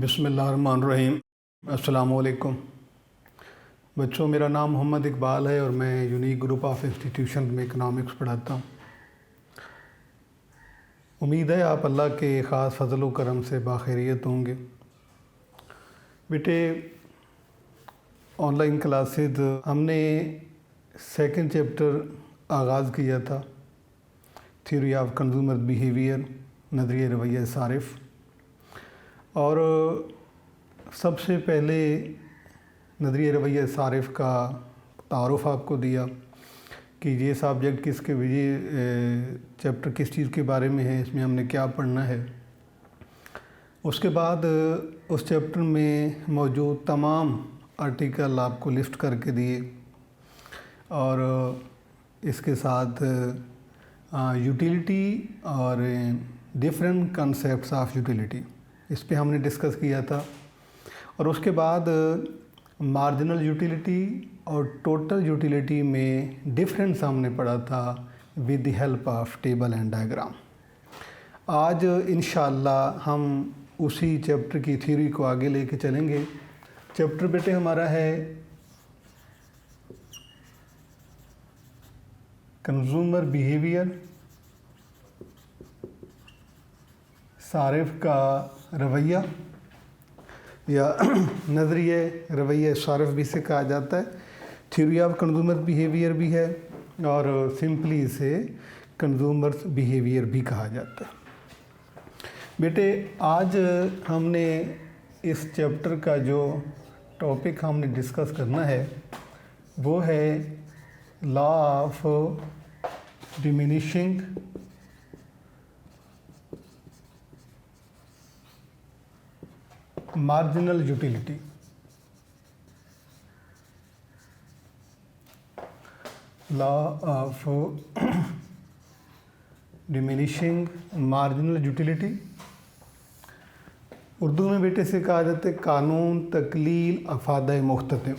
बिस्मिल्लाहिर्रहमानिर्रहीम। अस्सलामुअलैकुम बच्चों, मेरा नाम मोहम्मद इकबाल है और मैं यूनिक ग्रुप ऑफ इंस्टीट्यूशन में इकनॉमिक्स पढ़ाता हूँ। उम्मीद है आप अल्लाह के ख़ास फजल व करम से बाखैरियत होंगे। बेटे, ऑनलाइन क्लासेस हमने सेकंड चैप्टर आगाज़ किया था, थ्योरी ऑफ कंज्यूमर बिहेवियर, नज़रिया रवैया सारिफ। और सबसे पहले नज़रिया रवैया सारिफ का तारुफ़ आपको दिया कि ये सब्जेक्ट किसके ये चैप्टर किस चीज़ के बारे में है, इसमें हमने क्या पढ़ना है। उसके बाद उस चैप्टर में मौजूद तमाम आर्टिकल आपको लिस्ट करके दिए और इसके साथ यूटिलिटी और डिफरेंट कंसेप्ट्स ऑफ यूटिलिटी, इस पे हमने डिस्कस किया था। और उसके बाद मार्जिनल यूटिलिटी और टोटल यूटिलिटी में डिफरेंस हमने पढ़ा था with the help of table and diagram. आज इंशाअल्लाह हम उसी चैप्टर की थ्योरी को आगे लेके चलेंगे। चैप्टर बेटे हमारा है कंज्यूमर बिहेवियर, सारिफ का रवैया या नज़रिए रवैया सारिफ भी से कहा जाता है, थ्योरी ऑफ कंज्यूमर बिहेवियर भी है और सिंपली इसे कंज्यूमर्स बिहेवियर भी कहा जाता है। बेटे, आज हमने इस चैप्टर का जो टॉपिक हमने डिस्कस करना है वो है law of diminishing marginal utility. Law of diminishing marginal utility Urdu में बेटे से कहा जाता है कानून तकलील अफादा मुख्ततिम।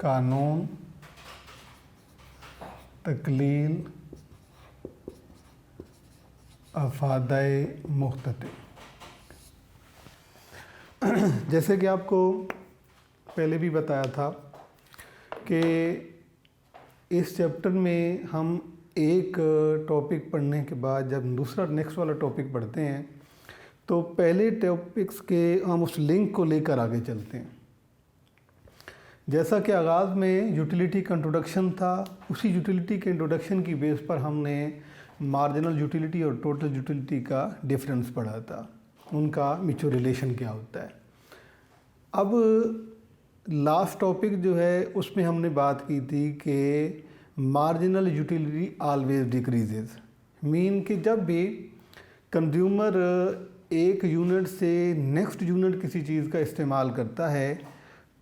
कानून तकलील अफादा मुख्ततिम। जैसे कि आपको पहले भी बताया था कि इस चैप्टर में हम एक टॉपिक पढ़ने के बाद जब दूसरा नेक्स्ट वाला टॉपिक पढ़ते हैं तो पहले टॉपिक्स के हम उस लिंक को लेकर आगे चलते हैं। जैसा कि आगाज़ में यूटिलिटी का इंट्रोडक्शन था, उसी यूटिलिटी के इंट्रोडक्शन की बेस पर हमने मार्जिनल यूटिलिटी और टोटल यूटिलिटी का डिफरेंस पढ़ा था, उनका म्यूचुअल रिलेशन क्या होता है। अब लास्ट टॉपिक जो है उसमें हमने बात की थी कि marginal utility always decreases, mean कि जब भी कंज्यूमर एक यूनिट से नेक्स्ट यूनिट किसी चीज़ का इस्तेमाल करता है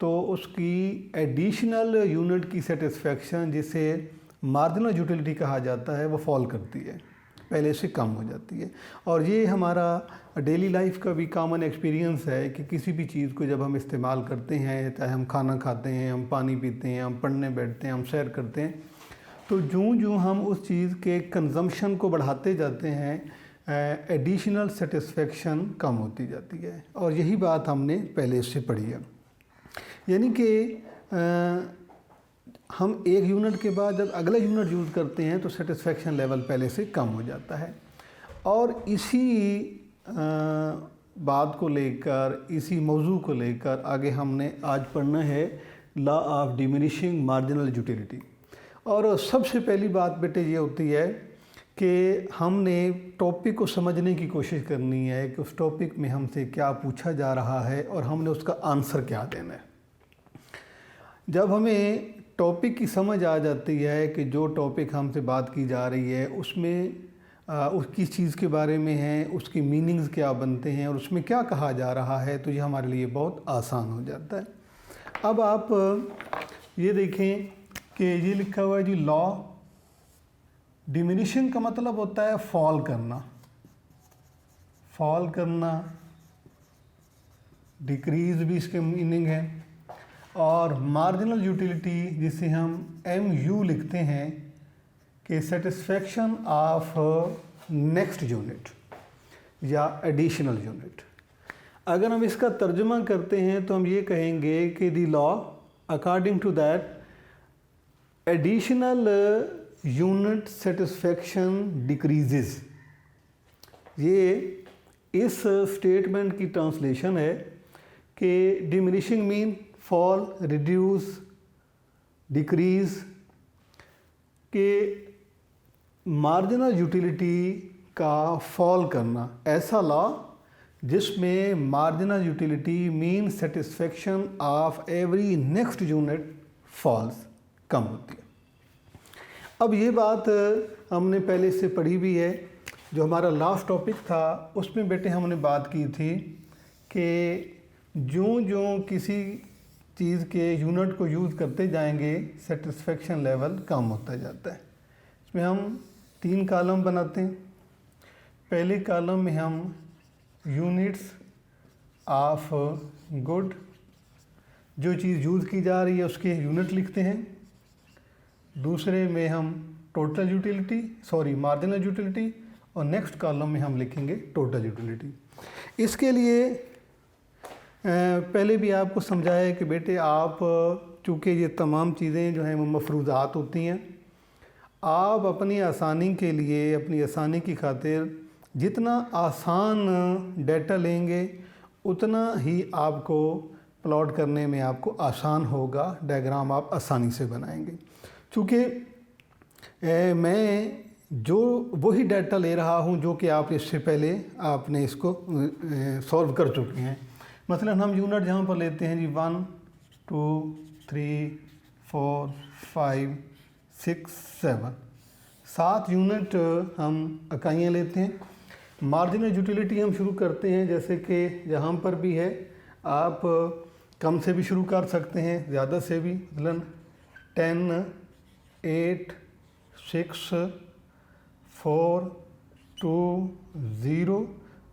तो उसकी एडिशनल यूनिट की सेटिस्फेक्शन, जिसे मार्जिनल यूटिलिटी कहा जाता है, वो फॉल करती है, पहले से कम हो जाती है। और ये हमारा डेली लाइफ का भी कॉमन एक्सपीरियंस है कि किसी भी चीज़ को जब हम इस्तेमाल करते हैं, चाहे हम खाना खाते हैं, हम पानी पीते हैं, हम पढ़ने बैठते हैं, हम सैर करते हैं, तो जूँ हम उस चीज़ के कंजम्पशन को बढ़ाते जाते हैं, एडिशनल सेटिस्फेक्शन कम होती जाती है। और यही बात हमने पहले से पढ़ी है, यानी कि हम एक यूनिट के बाद जब अगला यूनिट यूज़ करते हैं तो सेटिस्फेक्शन लेवल पहले से कम हो जाता है। और इसी बात को लेकर, इसी मौजू को लेकर आगे हमने आज पढ़ना है law of diminishing marginal utility. और सबसे पहली बात बेटे ये होती है कि हमने टॉपिक को समझने की कोशिश करनी है कि उस टॉपिक में हमसे क्या पूछा जा रहा है और हमने उसका आंसर क्या देना है। जब हमें टॉपिक की समझ आ जाती है कि जो टॉपिक हमसे बात की जा रही है उसमें किस चीज़ के बारे में है, उसकी मीनिंग्स क्या बनते हैं और उसमें क्या कहा जा रहा है, तो ये हमारे लिए बहुत आसान हो जाता है। अब आप ये देखें कि ये लिखा हुआ है जी, लॉ डिमिनिशिंग का मतलब होता है फॉल करना, फॉल करना, डिक्रीज भी इसके मीनिंग है। और मार्जिनल यूटिलिटी जिसे हम MU लिखते हैं कि सेटिस्फेक्शन ऑफ नेक्स्ट यूनिट या एडिशनल यूनिट, अगर हम इसका तर्जुमा करते हैं तो हम ये कहेंगे कि the law according to that additional unit satisfaction decreases. ये इस स्टेटमेंट की ट्रांसलेशन है कि diminishing mean, fall, reduce, decrease के मार्जिनल यूटिलिटी का फॉल करना, ऐसा लॉ जिसमें marginal utility mean satisfaction of every next unit falls, कम होती है। अब ये बात हमने पहले से पढ़ी भी है, जो हमारा लास्ट टॉपिक था उसमें बेटे हमने बात की थी कि जो किसी चीज़ के यूनिट को यूज़ करते जाएंगे सेटिस्फेक्शन लेवल कम होता जाता है। इसमें हम 3 कॉलम बनाते हैं। पहले कॉलम में हम यूनिट्स ऑफ गुड, जो चीज़ यूज़ की जा रही है उसके यूनिट लिखते हैं। दूसरे में हम टोटल यूटिलिटी, मार्जिनल यूटिलिटी, और नेक्स्ट कॉलम में हम लिखेंगे टोटल यूटिलिटी। इसके लिए पहले भी आपको समझाया है कि बेटे आप, चूँकि ये तमाम चीज़ें जो हैं वो मफरूज़ात होती हैं, आप अपनी आसानी के लिए, अपनी आसानी की खातिर जितना आसान डाटा लेंगे उतना ही आपको प्लॉट करने में आपको आसान होगा, डायग्राम आप आसानी से बनाएंगे। चूँकि मैं जो वही डाटा ले रहा हूँ जो कि आप इससे पहले आपने इसको सॉल्व कर चुके हैं। मसलन हम यूनिट जहाँ पर लेते हैं जी 1 2 3 4 5 6 7 यूनिट हम इकाइयाँ लेते हैं। मार्जिनल यूटिलिटी हम शुरू करते हैं, जैसे कि जहाँ पर भी है आप कम से भी शुरू कर सकते हैं, ज़्यादा से भी, मतलब 10 8 6 4 2 0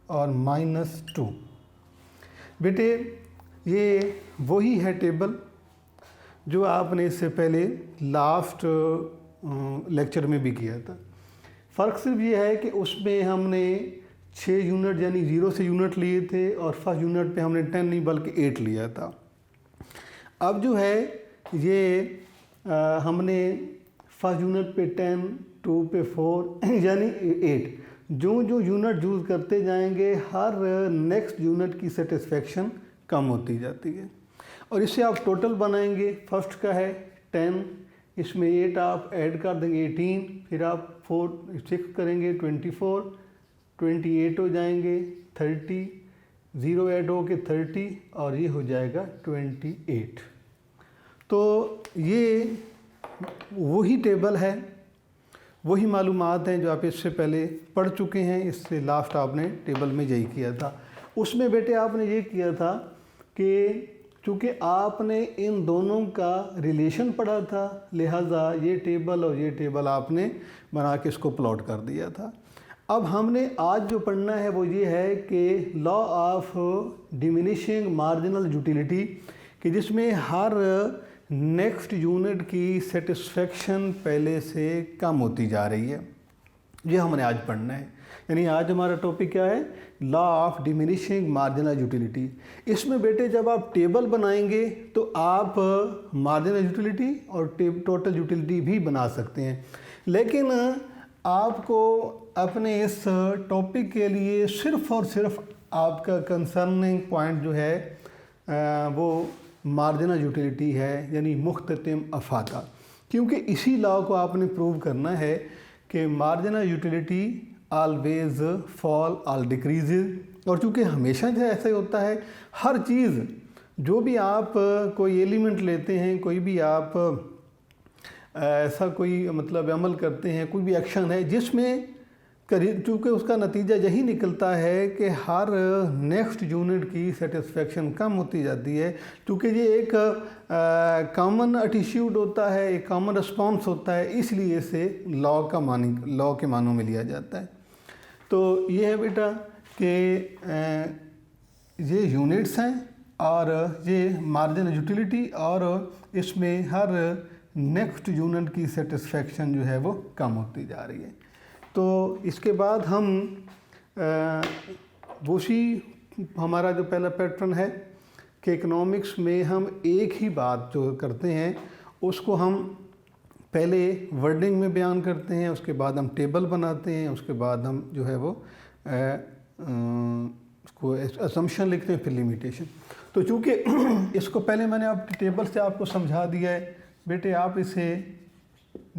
और -2। बेटे ये वही है टेबल जो आपने इससे पहले लास्ट लेक्चर में भी किया था। फ़र्क सिर्फ ये है कि उसमें हमने 6 यूनिट यानी 0 से यूनिट लिए थे और फर्स्ट यूनिट पे हमने 10 नहीं बल्कि 8 लिया था। अब जो है ये हमने फर्स्ट यूनिट पे 10, 2 पे 4 यानी 8, जो यूनिट यूज़ करते जाएंगे हर नेक्स्ट यूनिट की सेटिस्फेक्शन कम होती जाती है। और इससे आप टोटल बनाएंगे, फर्स्ट का है 10, इसमें 8 आप ऐड कर देंगे 18, फिर आप 6 करेंगे 24, 28 हो जाएंगे 30, 0 ऐड हो के 30 और ये हो जाएगा 28। तो ये वही टेबल है, वही मालूमात हैं जो आप इससे पहले पढ़ चुके हैं। इससे लास्ट आपने टेबल में यही किया था। उसमें बेटे आपने ये किया था कि चूँकि आपने इन दोनों का रिलेशन पढ़ा था, लिहाजा ये टेबल और ये टेबल आपने बना के इसको प्लॉट कर दिया था। अब हमने आज जो पढ़ना है वो ये है कि law of diminishing marginal utility, कि जिसमें हर नेक्स्ट यूनिट की सेटिस्फेक्शन पहले से कम होती जा रही है, ये हमने आज पढ़ना है। यानी आज हमारा टॉपिक क्या है? Law of diminishing marginal utility. इसमें बेटे जब आप टेबल बनाएंगे तो आप मार्जिनल यूटिलिटी और टोटल यूटिलिटी भी बना सकते हैं, लेकिन आपको अपने इस टॉपिक के लिए सिर्फ़ और सिर्फ आपका कंसर्निंग पॉइंट जो है वो मार्जिनल यूटिलिटी है, यानी मुख्ततिम अफादा। क्योंकि इसी लॉ को आपने प्रूव करना है कि marginal utility always fall all decreases. और चूँकि हमेशा जो ऐसा ही होता है, हर चीज़ जो भी आप कोई एलिमेंट लेते हैं, कोई भी आप ऐसा कोई मतलब अमल करते हैं, कोई भी एक्शन है जिसमें चूँकि उसका नतीजा यही निकलता है कि हर नेक्स्ट यूनिट की सेटिस्फेक्शन कम होती जाती है। क्योंकि ये एक कॉमन एटीट्यूड होता है, एक कॉमन रिस्पॉन्स होता है, इसलिए इसे लॉ के मानों में लिया जाता है। तो ये है बेटा कि ये यूनिट्स हैं और ये मार्जिनल यूटिलिटी, और इसमें हर नेक्स्ट यूनिट की सेटिस्फेक्शन जो है वो कम होती जा रही है। तो इसके बाद हम उसी हमारा जो पहला पैटर्न है कि इकोनॉमिक्स में हम एक ही बात जो करते हैं उसको हम पहले वर्डिंग में बयान करते हैं, उसके बाद हम टेबल बनाते हैं, उसके बाद हम जो है वो उसको असम्पशन लिखते हैं, फिर लिमिटेशन। तो चूँकि इसको पहले मैंने आपकी टेबल से आपको समझा दिया है, बेटे आप इसे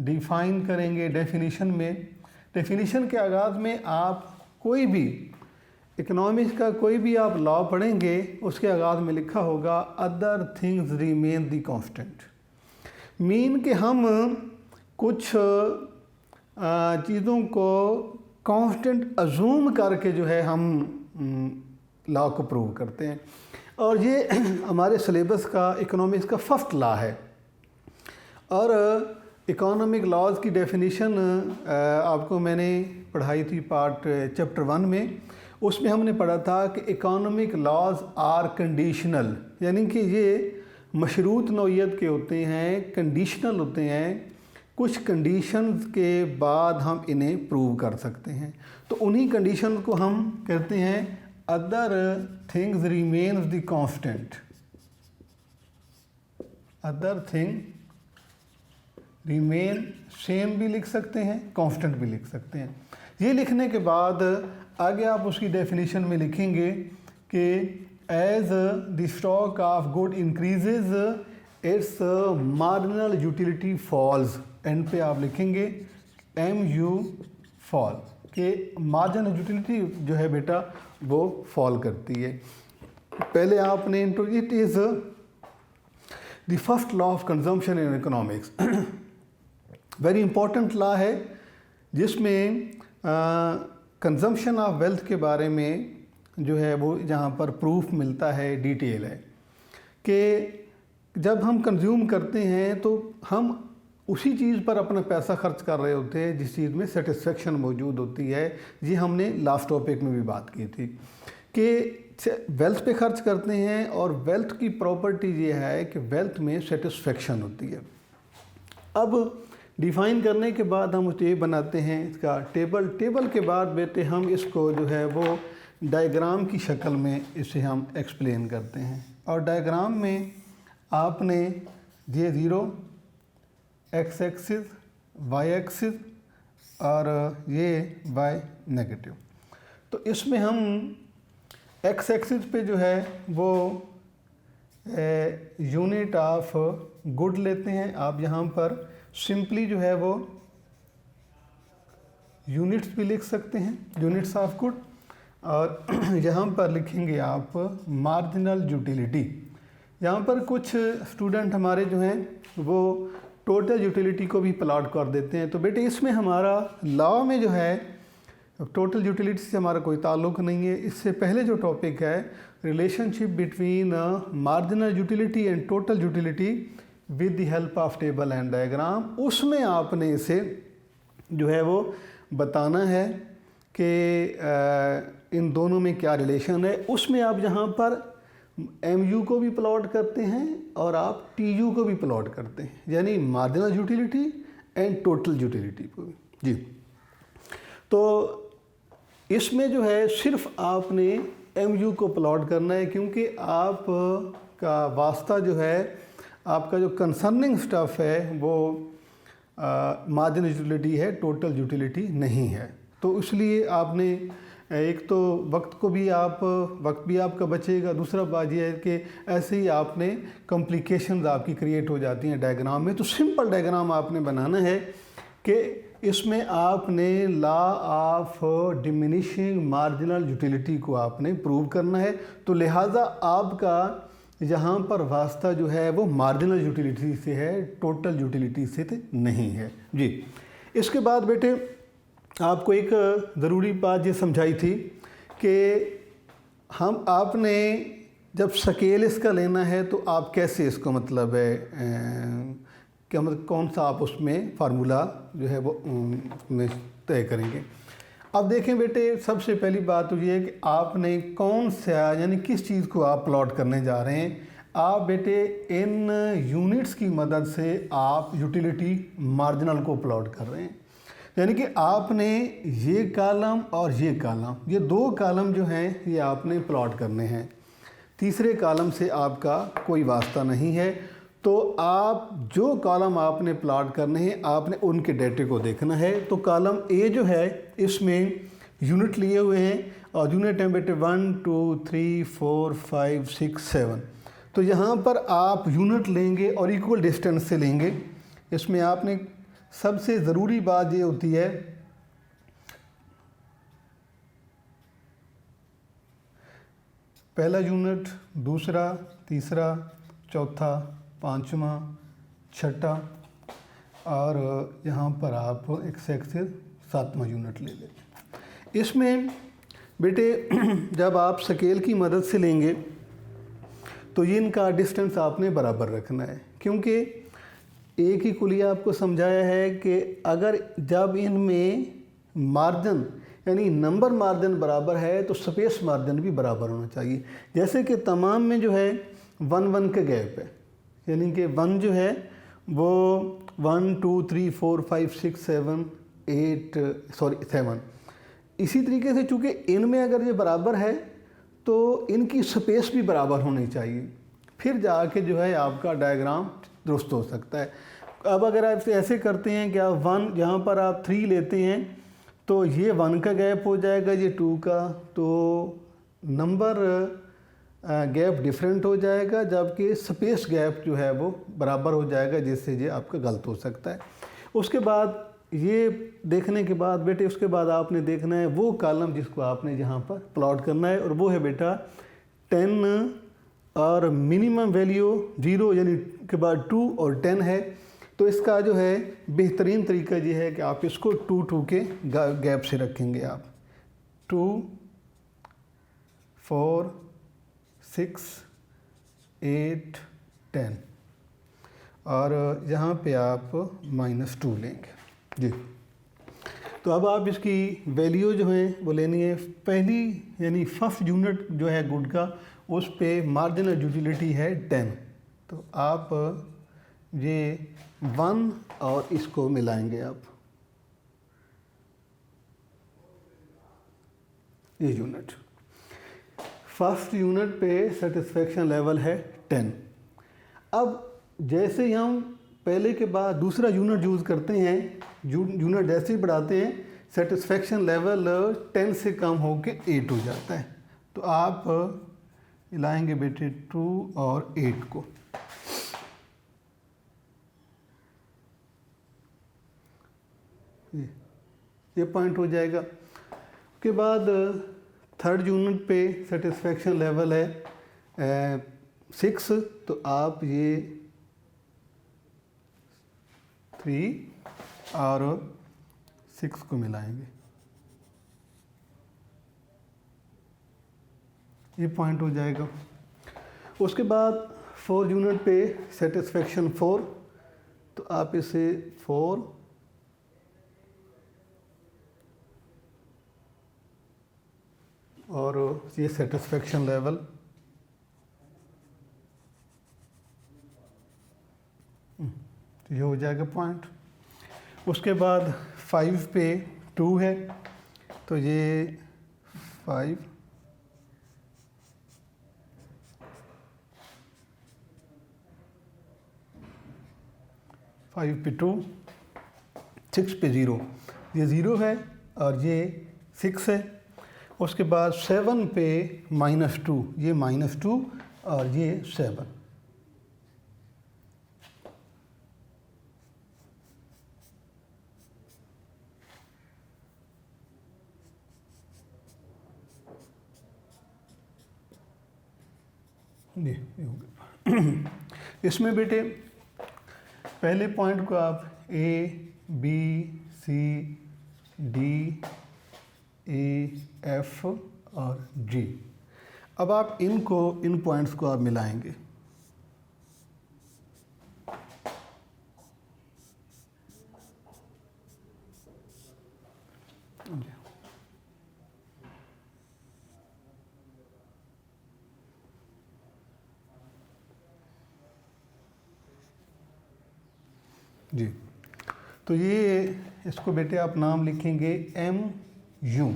डिफ़ाइन करेंगे डेफिनीशन में। डेफिनीशन के आगाज़ में आप कोई भी इकोनॉमिक्स का कोई भी आप लॉ पढ़ेंगे उसके आगाज़ में लिखा होगा other things remain the constant. Mean कि हम कुछ चीज़ों को कांस्टेंट अजूम करके जो है हम लॉ को प्रूव करते हैं, और ये हमारे सिलेबस का इकोनॉमिक्स का फर्स्ट लॉ है। और इकोनॉमिक लॉज की डेफिनीशन आपको मैंने पढ़ाई थी पार्ट चैप्टर 1 में। उसमें हमने पढ़ा था कि इकोनॉमिक लॉज आर कंडीशनल, यानी कि ये मशरूत नौइयत के होते हैं, कंडीशनल होते हैं। कुछ कंडीशंस के बाद हम इन्हें प्रूव कर सकते हैं। तो उन्हीं कंडीशन को हम कहते हैं other things remains the constant. Other thing remain, same भी लिख सकते हैं, कांस्टेंट भी लिख सकते हैं। ये लिखने के बाद आगे आप उसकी डेफिनेशन में लिखेंगे कि as the stock of good increases its marginal utility falls. And पे आप लिखेंगे MU फॉल, कि मार्जिनल यूटिलिटी जो है बेटा वो फॉल करती है। पहले आपने it is the first law of consumption in economics. Very important law है जिसमें कंजम्पशन ऑफ वेल्थ के बारे में जो है वो जहाँ पर प्रूफ मिलता है, डिटेल है कि जब हम कंज्यूम करते हैं तो हम उसी चीज़ पर अपना पैसा खर्च कर रहे होते हैं जिस चीज़ में सेटिस्फेक्शन मौजूद होती है। ये हमने लास्ट टॉपिक में भी बात की थी कि वेल्थ पे खर्च करते हैं, और वेल्थ की प्रॉपर्टी ये है कि वेल्थ में सेटिस्फेक्शन होती है। अब डिफ़ाइन करने के बाद हम ये बनाते हैं इसका टेबल। टेबल के बाद बेटे हम इसको जो है वो डायग्राम की शक्ल में इसे हम एक्सप्लेन करते हैं। और डायग्राम में आपने ये 0 एक्स एक्सिस, वाई एक्सिस और ये वाई नेगेटिव। तो इसमें हम एक्स एक्सिस पे जो है वो यूनिट ऑफ गुड लेते हैं। आप यहाँ पर सिंपली जो है वो यूनिट्स भी लिख सकते हैं, यूनिट्स ऑफ गुड, और यहाँ पर लिखेंगे आप मार्जिनल यूटिलिटी। यहाँ पर कुछ स्टूडेंट हमारे जो हैं वो टोटल यूटिलिटी को भी प्लॉट कर देते हैं। तो बेटे इसमें हमारा लॉ में जो है टोटल यूटिलिटी से हमारा कोई ताल्लुक़ नहीं है। इससे पहले जो टॉपिक है relationship between marginal utility and total utility with the help of table and diagram, उसमें आपने इसे जो है वो बताना है कि इन दोनों में क्या रिलेशन है। उसमें आप यहाँ पर MU को भी प्लॉट करते हैं और आप TU को भी प्लॉट करते हैं, यानी marginal utility and total utility को भी। जी, तो इसमें जो है सिर्फ आपने MU को प्लॉट करना है, क्योंकि आप का वास्ता जो है, आपका जो कंसर्निंग स्टफ है वो मार्जिनल यूटिलिटी है, टोटल यूटिलिटी नहीं है। तो इसलिए आपने एक तो वक्त भी आपका बचेगा। दूसरा बात यह है कि ऐसे ही आपने कॉम्प्लिकेशंस आपकी क्रिएट हो जाती हैं डायग्राम में। तो सिंपल डायग्राम आपने बनाना है कि इसमें आपने law of diminishing marginal utility को आपने प्रूव करना है। तो लिहाजा आपका यहाँ पर वास्ता जो है वो मार्जिनल यूटिलिटी से है, टोटल यूटिलिटी से नहीं है। जी, इसके बाद बेटे आपको एक ज़रूरी बात ये समझाई थी कि आपने जब स्केल इसका लेना है तो आप कैसे इसको मतलब है क्या मतलब कौन सा आप उसमें फार्मूला जो है वो में तय करेंगे। अब देखें बेटे, सबसे पहली बात तो ये है कि आपने कौन सा यानी किस चीज़ को आप प्लॉट करने जा रहे हैं। आप बेटे इन यूनिट्स की मदद से आप यूटिलिटी मार्जिनल को प्लॉट कर रहे हैं। यानी कि आपने ये कॉलम और ये कॉलम, ये दो कॉलम जो हैं ये आपने प्लॉट करने हैं। तीसरे कॉलम से आपका कोई वास्ता नहीं है। तो आप जो कॉलम आपने प्लॉट करने हैं आपने उनके डेटे को देखना है। तो कॉलम ए जो है इसमें यूनिट लिए हुए हैं और यूनिट है बेटे 1 2 3 4 5 6 7। तो यहाँ पर आप यूनिट लेंगे और इक्वल डिस्टेंस से लेंगे। इसमें आपने सबसे ज़रूरी बात ये होती है पहला यूनिट, दूसरा, तीसरा, चौथा, पांचवा, छठा और यहाँ पर आप एक से सातवां यूनिट ले लें। इसमें बेटे जब आप स्केल की मदद से लेंगे तो ये इनका डिस्टेंस आपने बराबर रखना है, क्योंकि एक ही कुलिया आपको समझाया है कि अगर जब इनमें मार्जिन यानी नंबर मार्जिन बराबर है तो स्पेस मार्जिन भी बराबर होना चाहिए। जैसे कि तमाम में जो है 1 1 का गैप है, यानी कि 1 जो है वो 1 2 3 4 5 6 7 7। इसी तरीके से चूँकि इनमें अगर ये बराबर है तो इनकी स्पेस भी बराबर होनी चाहिए, फिर जाके जो है आपका डायग्राम दुरुस्त हो सकता है। अब अगर आप ऐसे करते हैं कि आप 1 यहाँ पर आप 3 लेते हैं तो ये 1 का गैप हो जाएगा, ये 2 का, तो नंबर गैप डिफरेंट हो जाएगा, जबकि स्पेस गैप जो है वो बराबर हो जाएगा, जिससे ये आपका गलत हो सकता है। उसके बाद ये देखने के बाद बेटे उसके बाद आपने देखना है वो कॉलम जिसको आपने यहाँ पर प्लॉट करना है, और वो है बेटा 10 और मिनिमम वैल्यू 0 यानी के बाद 2 और 10 है। तो इसका जो है बेहतरीन तरीका ये है कि आप इसको 2 2 के गैप से रखेंगे। आप 2 4 6 8 10 और यहाँ पे आप -2 लेंगे जी। तो अब आप इसकी वैल्यू जो है वो लेनी है। पहली यानी फर्स्ट यूनिट जो है गुड का, उस पे मार्जिनल यूटिलिटी है 10। तो आप ये 1 और इसको मिलाएंगे आप, ये यूनिट फर्स्ट यूनिट पे सेटिस्फेक्शन लेवल है 10। अब जैसे ही हम पहले के बाद दूसरा यूनिट यूज़ करते हैं, यूनिट जैसे ही बढ़ाते हैं सेटिस्फेक्शन लेवल 10 से कम होके 8 हो जाता है। तो आप मिलाएंगे बेटे 2 और 8 को, ये पॉइंट हो जाएगा। उसके बाद थर्ड यूनिट पे सेटिस्फेक्शन लेवल है 6, तो आप ये 3 और 6 को मिलाएंगे, ये पॉइंट हो जाएगा। उसके बाद 4 यूनिट पे सेटिस्फेक्शन 4, तो आप इसे 4 और ये सेटिस्फेक्शन लेवल ये हो जाएगा पॉइंट। उसके बाद 5 पे 2 है, तो ये 5 5 पे 2, 6 पे 0, ये 0 है और ये 6 है। उसके बाद 7 पे -2, ये -2 और ये 7। ये हो गया। इसमें बेटे पहले पॉइंट को आप A B C D E F और G, अब आप इन पॉइंट्स को आप मिलाएंगे। जी, तो ये इसको बेटे आप नाम लिखेंगे M U,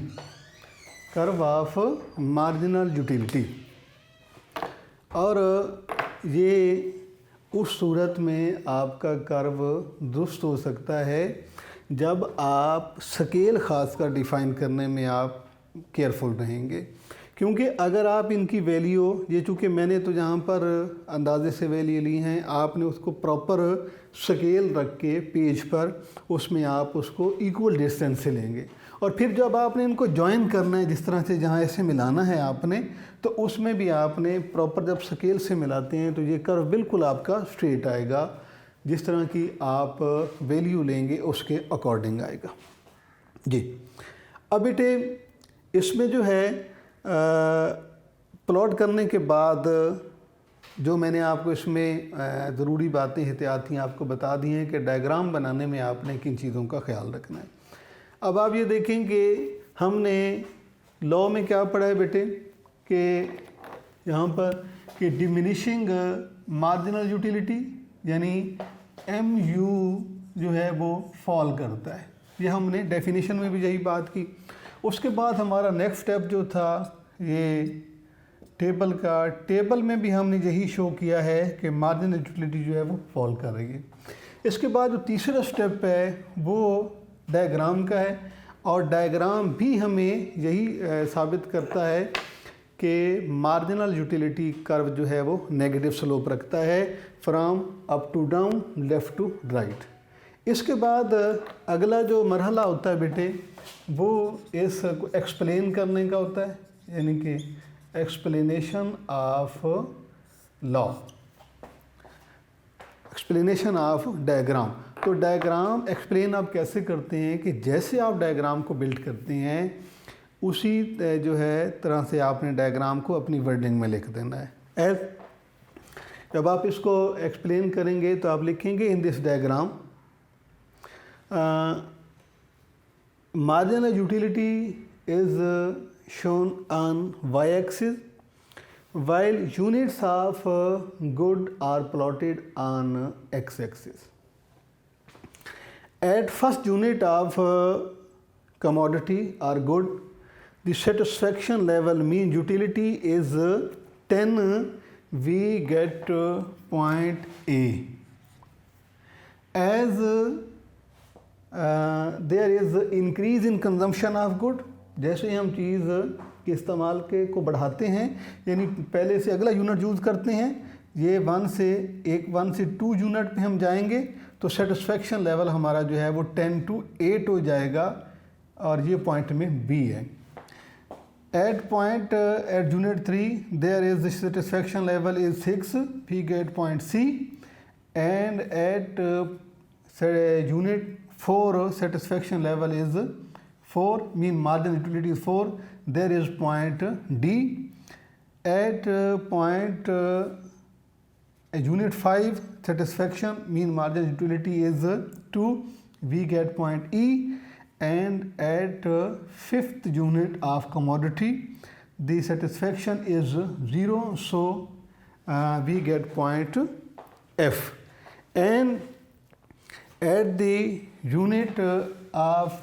curve of marginal utility. और ये उस सूरत में आपका कर्व दुरुस्त हो सकता है जब आप स्केल खासकर डिफ़ाइन करने में आप केयरफुल रहेंगे, क्योंकि अगर आप इनकी वैल्यू, ये चूँकि मैंने तो जहाँ पर अंदाजे से वैल्यू ली हैं, आपने उसको प्रॉपर स्केल रख के पेज पर उसमें आप उसको इक्वल डिस्टेंस से लेंगे, और फिर जब आपने इनको ज्वाइन करना है जिस तरह से जहाँ ऐसे मिलाना है आपने, तो उसमें भी आपने प्रॉपर जब स्केल से मिलाते हैं तो ये कर्व बिल्कुल आपका स्ट्रेट आएगा, जिस तरह की आप वैल्यू लेंगे उसके अकॉर्डिंग आएगा जी। अब बेटे इसमें जो है प्लॉट करने के बाद जो मैंने आपको इसमें ज़रूरी बातें एहतियाती आपको बता दी हैं कि डायग्राम बनाने में आपने किन चीज़ों का ख्याल रखना है। अब आप ये देखें कि हमने लॉ में क्या पढ़ा है बेटे कि यहाँ पर कि डिमिनिशिंग मार्जिनल यूटिलिटी यानी एम यू जो है वो फॉल करता है, ये हमने डेफिनेशन में भी यही बात की। उसके बाद हमारा नेक्स्ट स्टेप जो था ये टेबल में भी हमने यही शो किया है कि मार्जिनल यूटिलिटी जो है वो फॉल कर रही है। इसके बाद जो तीसरा स्टेप है वो डायग्राम का है, और डायग्राम भी हमें यही साबित करता है कि मार्जिनल यूटिलिटी कर्व जो है वो नेगेटिव स्लोप रखता है from up to down, left to right. इसके बाद अगला जो मरहला होता है बेटे वो इसको एक्सप्लेन करने का होता है, यानी कि explanation of law, explanation of diagram. तो डायग्राम एक्सप्लेन आप कैसे करते हैं कि जैसे आप डायग्राम को बिल्ड करते हैं उसी जो है तरह से आपने डायग्राम को अपनी वर्डिंग में लिख देना है। जब आप इसको एक्सप्लेन करेंगे तो आप लिखेंगे in this diagram marginal utility is shown on y-axis while units of good are plotted on x-axis. At first unit of commodity or good, the satisfaction level mean utility is 10, we get point A. As there is increase in consumption of good, जैसे हम चीज़ के इस्तेमाल के को बढ़ाते हैं, यानी पहले से अगला यूनिट यूज़ करते हैं, ये 1 से 2 यूनिट पे हम जाएंगे तो सेटिस्फेक्शन लेवल हमारा जो है वो 10 to 8 हो जाएगा, और ये पॉइंट में B है। at unit 3 there is the satisfaction level is 6, we get point C, and at unit 4 satisfaction level is 4, mean marginal utility is 4, there is point D. At unit 5 satisfaction mean marginal utility is 2, we get point E. And at 5th unit of commodity the satisfaction is 0, so we get point F. And at the unit of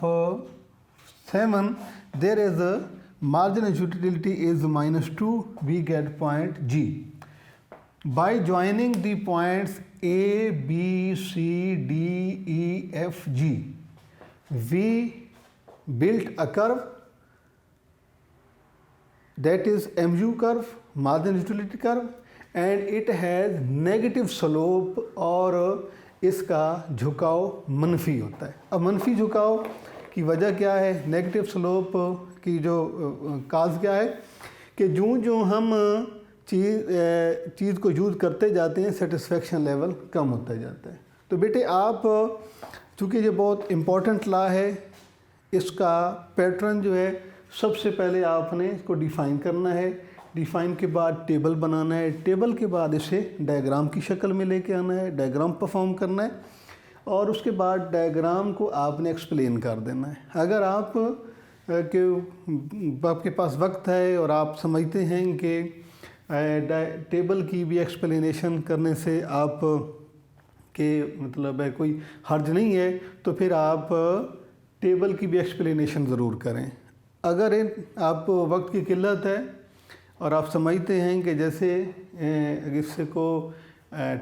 7 there is a marginal utility is -2, we get point G. By joining the points A, B, C, D, E, F, G, we built a curve that is MU curve, marginal utility curve, and it has negative slope और इसका झुकाव मनफी होता है। अब मनफी झुकाव की वजह क्या है, नेगेटिव स्लोप की जो काज क्या है कि जो हम चीज़ को यूज़ करते जाते हैं सेटिस्फेक्शन लेवल कम होता जाता है। तो बेटे आप चूँकि ये बहुत इम्पोर्टेंट लॉ है, इसका पैटर्न जो है सबसे पहले आपने इसको डिफ़ाइन करना है, डिफ़ाइन के बाद टेबल बनाना है, टेबल के बाद इसे डायग्राम की शक्ल में लेके आना है, डायग्राम परफॉर्म करना है, और उसके बाद डायग्राम को आपने एक्सप्लेन कर देना है। अगर आपके पास वक्त है और आप समझते हैं कि टेबल की भी एक्सप्लेनेशन करने से आप कि मतलब है कोई हर्ज नहीं है, तो फिर आप टेबल की भी एक्सप्लेनेशन ज़रूर करें। अगर आप वक्त की किल्लत है और आप समझते हैं कि जैसे इससे को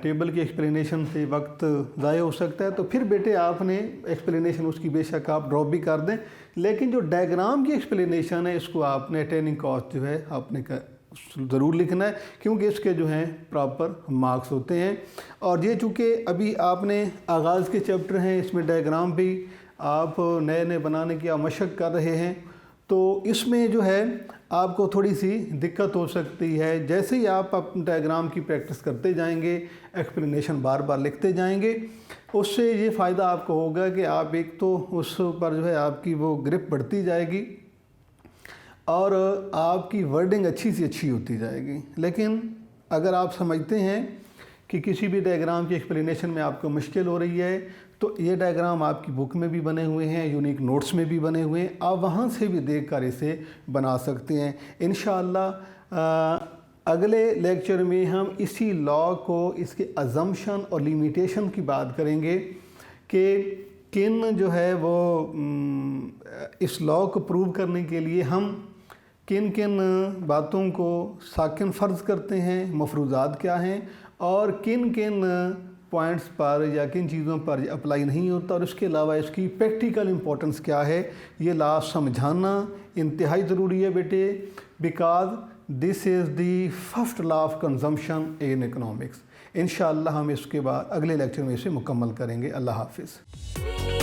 टेबल की एक्सप्लेनेशन से वक्त ज़ाय हो सकता है, तो फिर बेटे आपने एक्सप्लेनेशन उसकी बेशक आप ड्रॉप भी कर दें, लेकिन जो डायग्राम की एक्सप्लेनेशन है इसको आपने अटेंडिंग कॉस्ट जो है आपने ज़रूर लिखना है, क्योंकि इसके जो हैं प्रॉपर मार्क्स होते हैं। और ये चूँकि अभी आपने आगाज़ के चैप्टर हैं, इसमें डायग्राम भी आप नए नए बनाने की मशक कर रहे हैं, तो इसमें जो है आपको थोड़ी सी दिक्कत हो सकती है। जैसे ही आप अपने डायग्राम की प्रैक्टिस करते जाएंगे, एक्सप्लेनेशन बार बार लिखते जाएंगे, उससे ये फ़ायदा आपको होगा कि आप एक तो उस पर जो है आपकी वो ग्रिप बढ़ती जाएगी और आपकी वर्डिंग अच्छी से अच्छी होती जाएगी। लेकिन अगर आप समझते हैं कि किसी भी डायग्राम की एक्सप्लेनेशन में आपको मुश्किल हो रही है, तो ये डायग्राम आपकी बुक में भी बने हुए हैं, यूनिक नोट्स में भी बने हुए हैं, आप वहाँ से भी देखकर इसे बना सकते हैं। इंशाअल्लाह अगले लेक्चर में हम इसी लॉ को, इसके अजम्पशन और लिमिटेशन की बात करेंगे कि किन जो है वो इस लॉ को प्रूव करने के लिए हम किन किन बातों को साकिन फ़र्ज़ करते हैं, मफरूज़ात क्या हैं, और किन किन पॉइंट्स पर या किन चीज़ों पर अप्लाई नहीं होता, और इसके अलावा इसकी प्रैक्टिकल इम्पोर्टेंस क्या है, ये लॉ समझाना इंतहाई ज़रूरी है बेटे, because this is the first law of consumption in economics. इंशाअल्लाह हम इसके बाद अगले लेक्चर में इसे मुकम्मल करेंगे। अल्लाह हाफिज़।